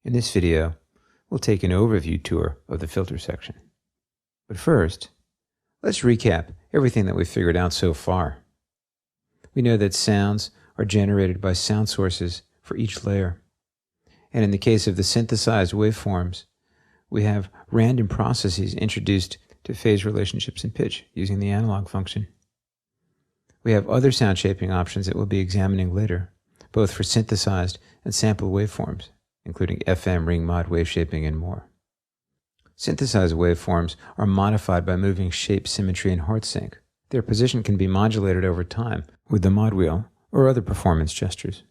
In this video, we'll take an overview tour of the filter section. But first, let's recap everything that we've figured out so far. We know that sounds are generated by sound sources for each layer. And in the case of the synthesized waveforms, we have random processes introduced to phase relationships and pitch using the analog function. We have other sound shaping options that we'll be examining later, both for synthesized and sampled waveforms, including FM, ring mod, wave shaping, and more. Synthesized waveforms are modified by moving shape, symmetry, and heart sync. Their position can be modulated over time with the mod wheel or other performance gestures.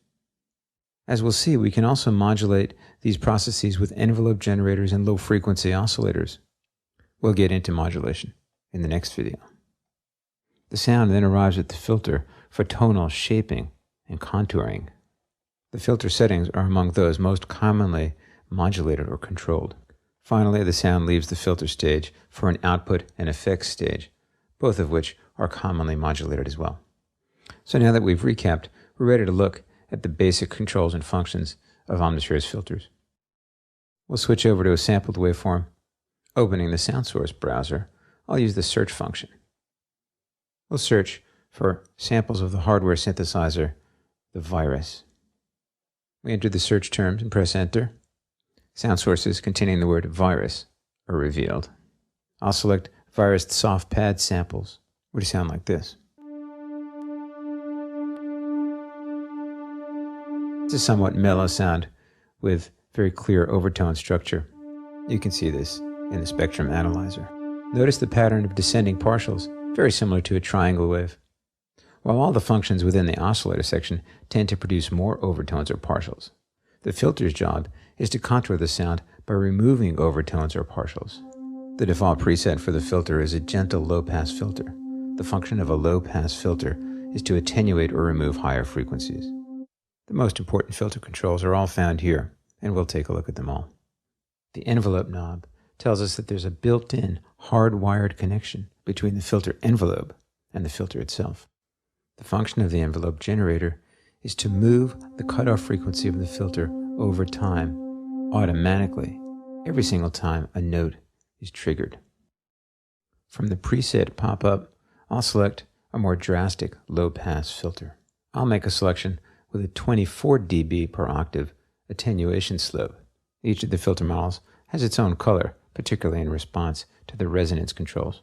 As we'll see, we can also modulate these processes with envelope generators and low-frequency oscillators. We'll get into modulation in the next video. The sound then arrives at the filter for tonal shaping and contouring. The filter settings are among those most commonly modulated or controlled. Finally, the sound leaves the filter stage for an output and effects stage, both of which are commonly modulated as well. So now that we've recapped, we're ready to look at the basic controls and functions of Omnisphere's filters. We'll switch over to a sampled waveform. Opening the sound source browser, I'll use the search function. We'll search for samples of the hardware synthesizer, the virus. We enter the search terms and press enter. Sound sources containing the word virus are revealed. I'll select virus soft pad samples, which sound like this. It's a somewhat mellow sound with very clear overtone structure. You can see this in the spectrum analyzer. Notice the pattern of descending partials, very similar to a triangle wave. While all the functions within the oscillator section tend to produce more overtones or partials, the filter's job is to contour the sound by removing overtones or partials. The default preset for the filter is a gentle low-pass filter. The function of a low-pass filter is to attenuate or remove higher frequencies. The most important filter controls are all found here, and we'll take a look at them all. The envelope knob tells us that there's a built-in hardwired connection between the filter envelope and the filter itself. The function of the envelope generator is to move the cutoff frequency of the filter over time automatically every single time a note is triggered. From the preset pop-up, I'll select a more drastic low-pass filter. I'll make a selection with a 24 dB per octave attenuation slope. Each of the filter models has its own color, particularly in response to the resonance controls.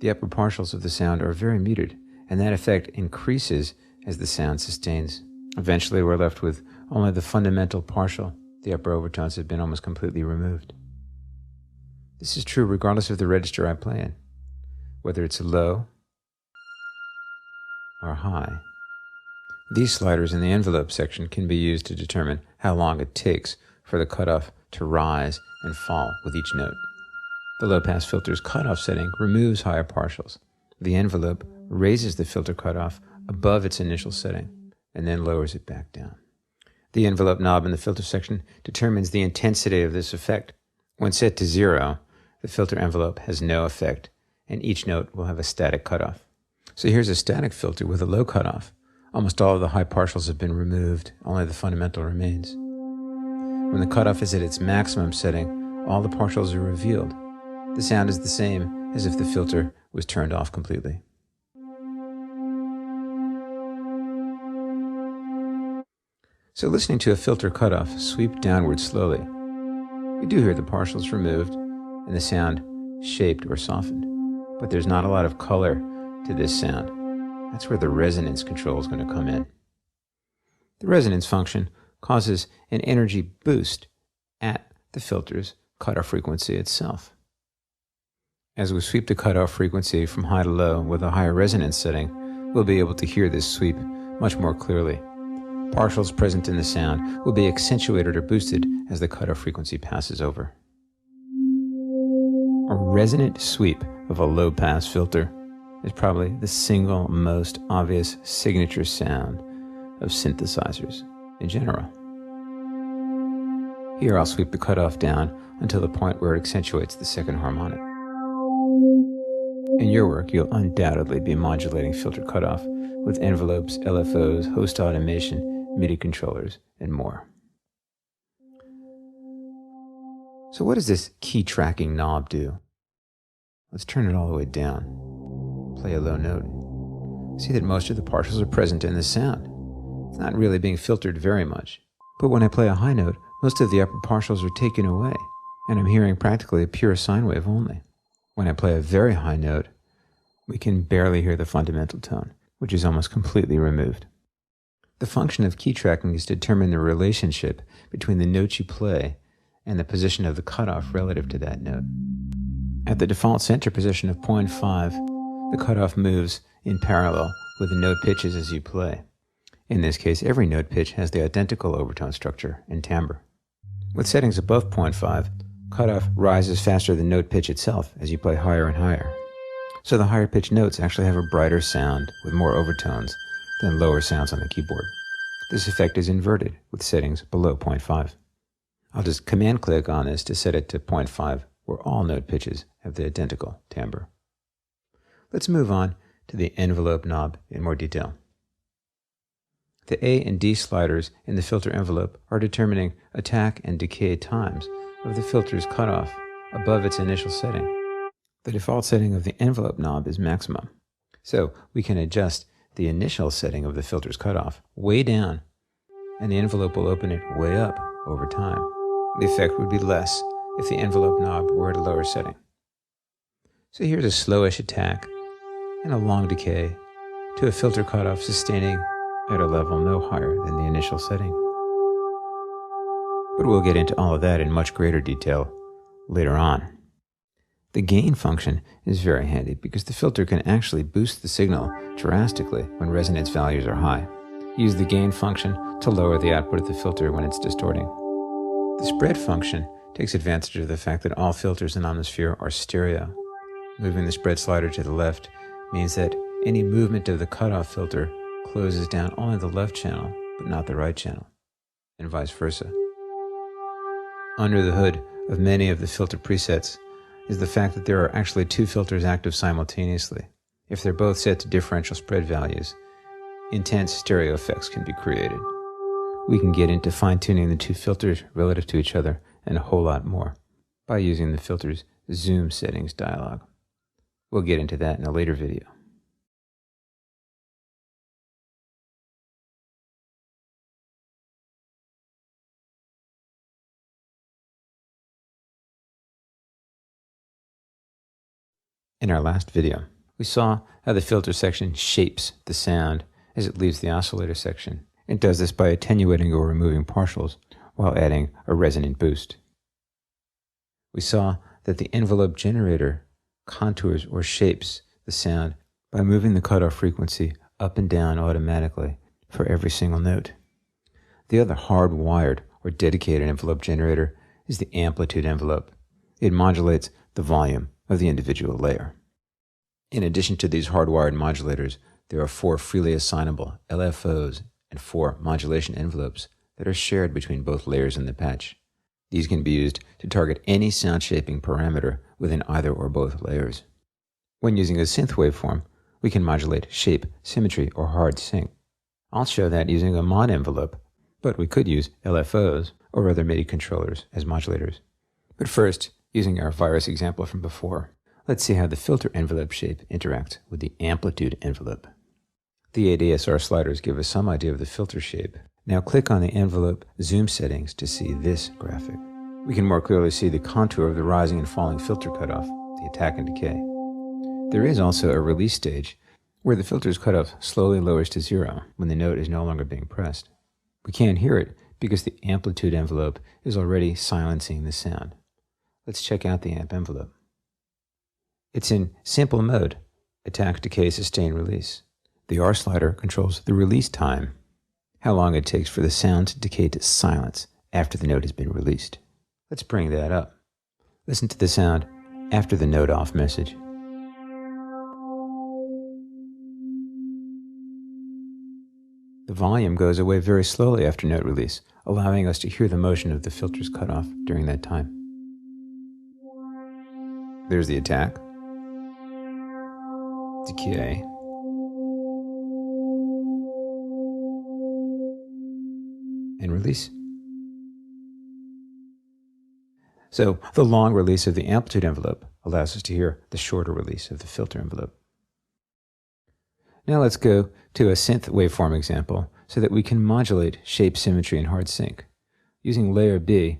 The upper partials of the sound are very muted, and that effect increases as the sound sustains. Eventually, we're left with only the fundamental partial. The upper overtones have been almost completely removed. This is true regardless of the register I play in, whether it's low or high. These sliders in the envelope section can be used to determine how long it takes for the cutoff to rise and fall with each note. The low-pass filter's cutoff setting removes higher partials. The envelope raises the filter cutoff above its initial setting and then lowers it back down. The envelope knob in the filter section determines the intensity of this effect. When set to 0, the filter envelope has no effect, and each note will have a static cutoff. So here's a static filter with a low cutoff. Almost all of the high partials have been removed, only the fundamental remains. When the cutoff is at its maximum setting, all the partials are revealed. The sound is the same as if the filter was turned off completely. So listening to a filter cutoff sweep downward slowly, we do hear the partials removed and the sound shaped or softened, but there's not a lot of color to this sound. That's where the resonance control is going to come in. The resonance function causes an energy boost at the filter's cutoff frequency itself. As we sweep the cutoff frequency from high to low with a higher resonance setting, we'll be able to hear this sweep much more clearly. Partials present in the sound will be accentuated or boosted as the cutoff frequency passes over. A resonant sweep of a low-pass filter is probably the single most obvious signature sound of synthesizers in general. Here I'll sweep the cutoff down until the point where it accentuates the second harmonic. In your work, you'll undoubtedly be modulating filter cutoff with envelopes, LFOs, host automation, MIDI controllers, and more. So what does this key tracking knob do? Let's turn it all the way down. Play a low note. See that most of the partials are present in the sound. It's not really being filtered very much. But when I play a high note, most of the upper partials are taken away, and I'm hearing practically a pure sine wave only. When I play a very high note, we can barely hear the fundamental tone, which is almost completely removed. The function of key tracking is to determine the relationship between the notes you play and the position of the cutoff relative to that note. At the default center position of 0.5, the cutoff moves in parallel with the note pitches as you play. In this case, every note pitch has the identical overtone structure and timbre. With settings above 0.5, cutoff rises faster than note pitch itself as you play higher and higher. So the higher pitched notes actually have a brighter sound with more overtones than lower sounds on the keyboard. This effect is inverted with settings below 0.5. I'll just command click on this to set it to 0.5, where all note pitches have the identical timbre. Let's move on to the envelope knob in more detail. The A and D sliders in the filter envelope are determining attack and decay times of the filter's cutoff above its initial setting. The default setting of the envelope knob is maximum, so we can adjust the initial setting of the filter's cutoff way down, and the envelope will open it way up over time. The effect would be less if the envelope knob were at a lower setting. So here's a slowish attack and a long decay to a filter cutoff sustaining at a level no higher than the initial setting. But we'll get into all of that in much greater detail later on. The gain function is very handy because the filter can actually boost the signal drastically when resonance values are high. Use the gain function to lower the output of the filter when it's distorting. The spread function takes advantage of the fact that all filters in Omnisphere are stereo. Moving the spread slider to the left means that any movement of the cutoff filter closes down only the left channel, but not the right channel, and vice versa. Under the hood of many of the filter presets is the fact that there are actually two filters active simultaneously. If they're both set to differential spread values, intense stereo effects can be created. We can get into fine-tuning the two filters relative to each other and a whole lot more by using the filter's zoom settings dialog. We'll get into that in a later video. In our last video, we saw how the filter section shapes the sound as it leaves the oscillator section. It does this by attenuating or removing partials while adding a resonant boost. We saw that the envelope generator contours or shapes the sound by moving the cutoff frequency up and down automatically for every single note. The other hardwired or dedicated envelope generator is the amplitude envelope. It modulates the volume of the individual layer. In addition to these hardwired modulators, there are 4 freely assignable LFOs and 4 modulation envelopes that are shared between both layers in the patch. These can be used to target any sound shaping parameter within either or both layers. When using a synth waveform, we can modulate shape, symmetry, or hard sync. I'll show that using a mod envelope, but we could use LFOs or other MIDI controllers as modulators. But first, using our virus example from before, let's see how the filter envelope shape interacts with the amplitude envelope. The ADSR sliders give us some idea of the filter shape. Now click on the envelope zoom settings to see this graphic. We can more clearly see the contour of the rising and falling filter cutoff, the attack and decay. There is also a release stage where the filter's cutoff slowly lowers to 0 when the note is no longer being pressed. We can't hear it because the amplitude envelope is already silencing the sound. Let's check out the amp envelope. It's in simple mode, attack, decay, sustain, release. The R slider controls the release time, how long it takes for the sound to decay to silence after the note has been released. Let's bring that up. Listen to the sound after the note off message. The volume goes away very slowly after note release, allowing us to hear the motion of the filter's cutoff during that time. There's the attack, decay, and release. So the long release of the amplitude envelope allows us to hear the shorter release of the filter envelope. Now let's go to a synth waveform example so that we can modulate shape, symmetry, and hard sync. Using layer B,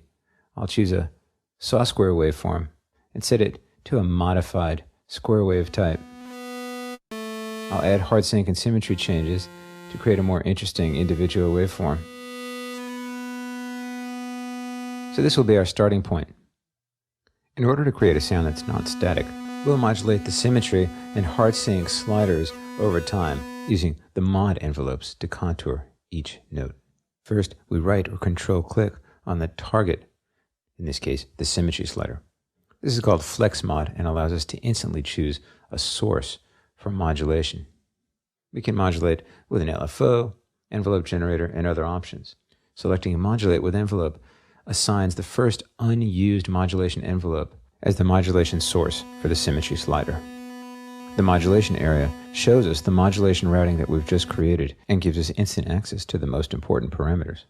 I'll choose a saw square waveform and set it to a modified square wave type. I'll add hard sync and symmetry changes to create a more interesting individual waveform. So this will be our starting point. In order to create a sound that's not static, we'll modulate the symmetry and hard sync sliders over time using the mod envelopes to contour each note. First, we right or control click on the target, in this case, the symmetry slider. This is called flex mod and allows us to instantly choose a source for modulation. We can modulate with an LFO, envelope generator, and other options. Selecting modulate with envelope assigns the first unused modulation envelope as the modulation source for the symmetry slider. The modulation area shows us the modulation routing that we've just created and gives us instant access to the most important parameters.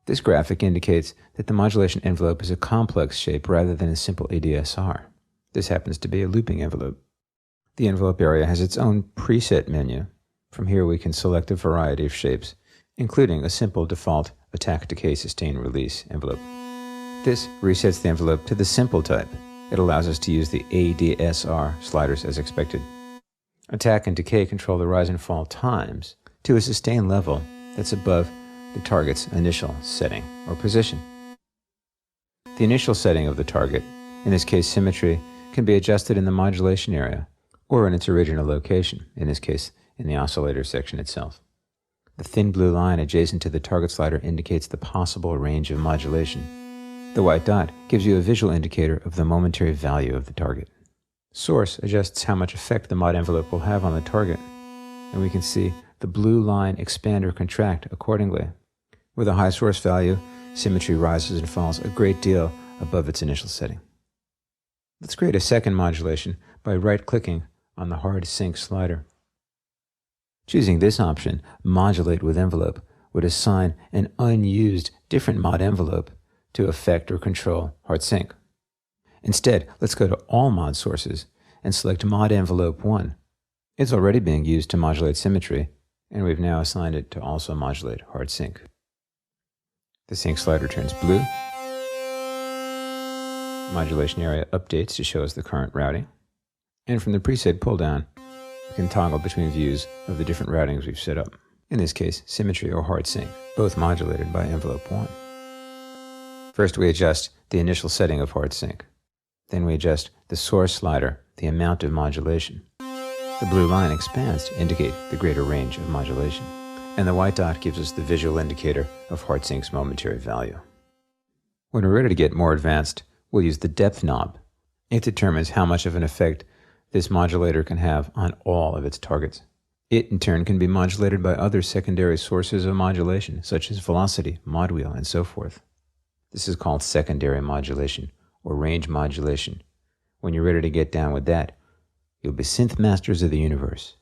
This graphic indicates that the modulation envelope is a complex shape rather than a simple ADSR. This happens to be a looping envelope. The envelope area has its own preset menu. From here we can select a variety of shapes, including a simple default attack, decay, sustain, release envelope. This resets the envelope to the simple type. It allows us to use the ADSR sliders as expected. Attack and decay control the rise and fall times to a sustain level that's above the target's initial setting or position. The initial setting of the target, in this case symmetry, can be adjusted in the modulation area or in its original location, in this case in the oscillator section itself. The thin blue line adjacent to the target slider indicates the possible range of modulation. The white dot gives you a visual indicator of the momentary value of the target. Source adjusts how much effect the mod envelope will have on the target, and we can see the blue line expand or contract accordingly. With a high source value, symmetry rises and falls a great deal above its initial setting. Let's create a second modulation by right-clicking on the hard sync slider. Choosing this option, modulate with envelope, would assign an unused different mod envelope to affect or control hard sync. Instead, let's go to all mod sources and select mod envelope 1. It's already being used to modulate symmetry, and we've now assigned it to also modulate hard sync. The sync slider turns blue. Modulation area updates to show us the current routing. And from the preset pull-down, we can toggle between views of the different routings we've set up. In this case, symmetry or hard sync, both modulated by envelope 1. First, we adjust the initial setting of hard sync. Then we adjust the source slider, the amount of modulation. The blue line expands to indicate the greater range of modulation. And the white dot gives us the visual indicator of hard sync's momentary value. When we're ready to get more advanced, we'll use the depth knob. It determines how much of an effect this modulator can have on all of its targets. It, in turn, can be modulated by other secondary sources of modulation, such as velocity, mod wheel, and so forth. This is called secondary modulation, or range modulation. When you're ready to get down with that, you'll be synth masters of the universe.